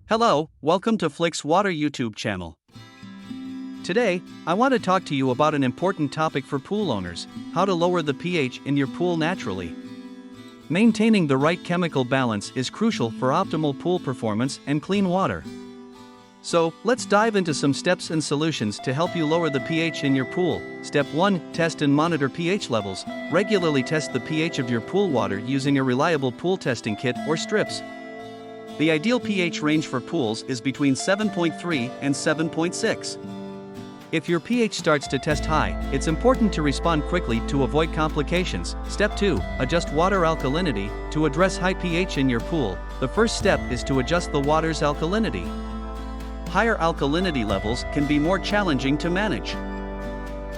Hello, welcome to FlixWater YouTube channel. Today, I want to talk to you about an important topic for pool owners: how to lower the pH in your pool naturally. Maintaining the right chemical balance is crucial for optimal pool performance and clean water. So, let's dive into some steps and solutions to help you lower the pH in your pool. Step 1. Test and monitor pH levels. Regularly test the pH of your pool water using a reliable pool testing kit or strips. The ideal pH range for pools is between 7.3 and 7.6. If your pH starts to test high, it's important to respond quickly to avoid complications. Step 2. Adjust water alkalinity. To address high pH in your pool, the first step is to adjust the water's alkalinity. Higher alkalinity levels can be more challenging to manage.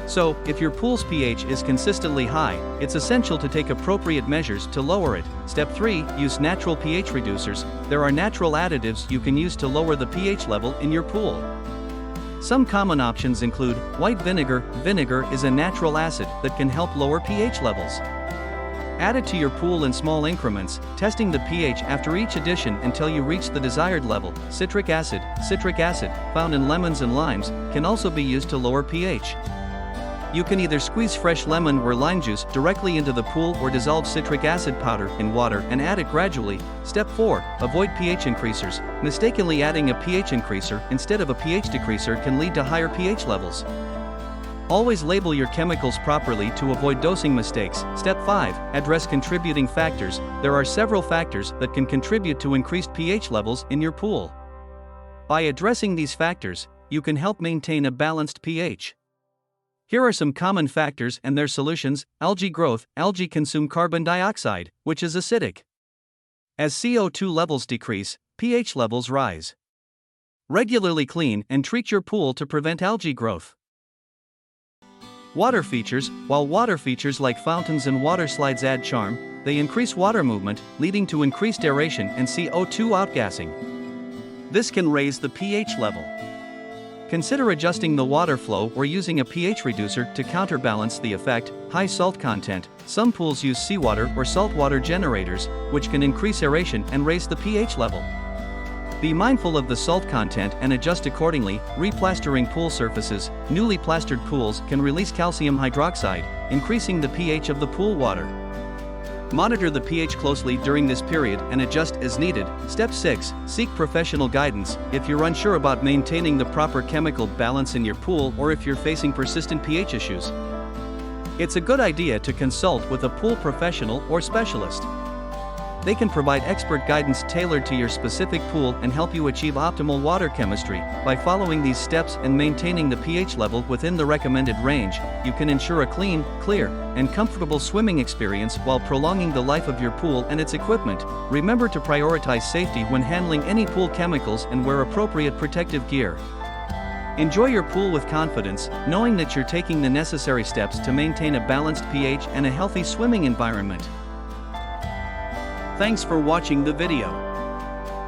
So, if your pool's pH is consistently high, it's essential to take appropriate measures to lower it. Step 3. Use natural pH reducers. There are natural additives you can use to lower the pH level in your pool. Some common options include white vinegar. Vinegar is a natural acid that can help lower pH levels. Add it to your pool in small increments, testing the pH after each addition until you reach the desired level. Citric acid. Citric acid, found in lemons and limes, can also be used to lower pH. You can either squeeze fresh lemon or lime juice directly into the pool or dissolve citric acid powder in water and add it gradually. Step 4. Avoid pH increasers. Mistakenly adding a pH increaser instead of a pH decreaser can lead to higher pH levels. Always label your chemicals properly to avoid dosing mistakes. Step 5. Address contributing factors. There are several factors that can contribute to increased pH levels in your pool. By addressing these factors, you can help maintain a balanced pH. Here are some common factors and their solutions. Algae growth. Algae consume carbon dioxide, which is acidic. As CO2 levels decrease, pH levels rise. Regularly clean and treat your pool to prevent algae growth. Water features. While water features like fountains and water slides add charm, they increase water movement, leading to increased aeration and CO2 outgassing. This can raise the pH level. Consider adjusting the water flow or using a pH reducer to counterbalance the effect. High salt content. Some pools use seawater or saltwater generators, which can increase aeration and raise the pH level. Be mindful of the salt content and adjust accordingly. Replastering pool surfaces. Newly plastered pools can release calcium hydroxide, increasing the pH of the pool water. Monitor the pH closely during this period and adjust as needed. Step 6. Seek professional guidance. If you're unsure about maintaining the proper chemical balance in your pool or if you're facing persistent pH issues, it's a good idea to consult with a pool professional or specialist. They can provide expert guidance tailored to your specific pool and help you achieve optimal water chemistry. By following these steps and maintaining the pH level within the recommended range, you can ensure a clean, clear, and comfortable swimming experience while prolonging the life of your pool and its equipment. Remember to prioritize safety when handling any pool chemicals and wear appropriate protective gear. Enjoy your pool with confidence, knowing that you're taking the necessary steps to maintain a balanced pH and a healthy swimming environment. Thanks for watching the video.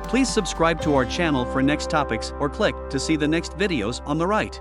Please subscribe to our channel for next topics or click to see the next videos on the right.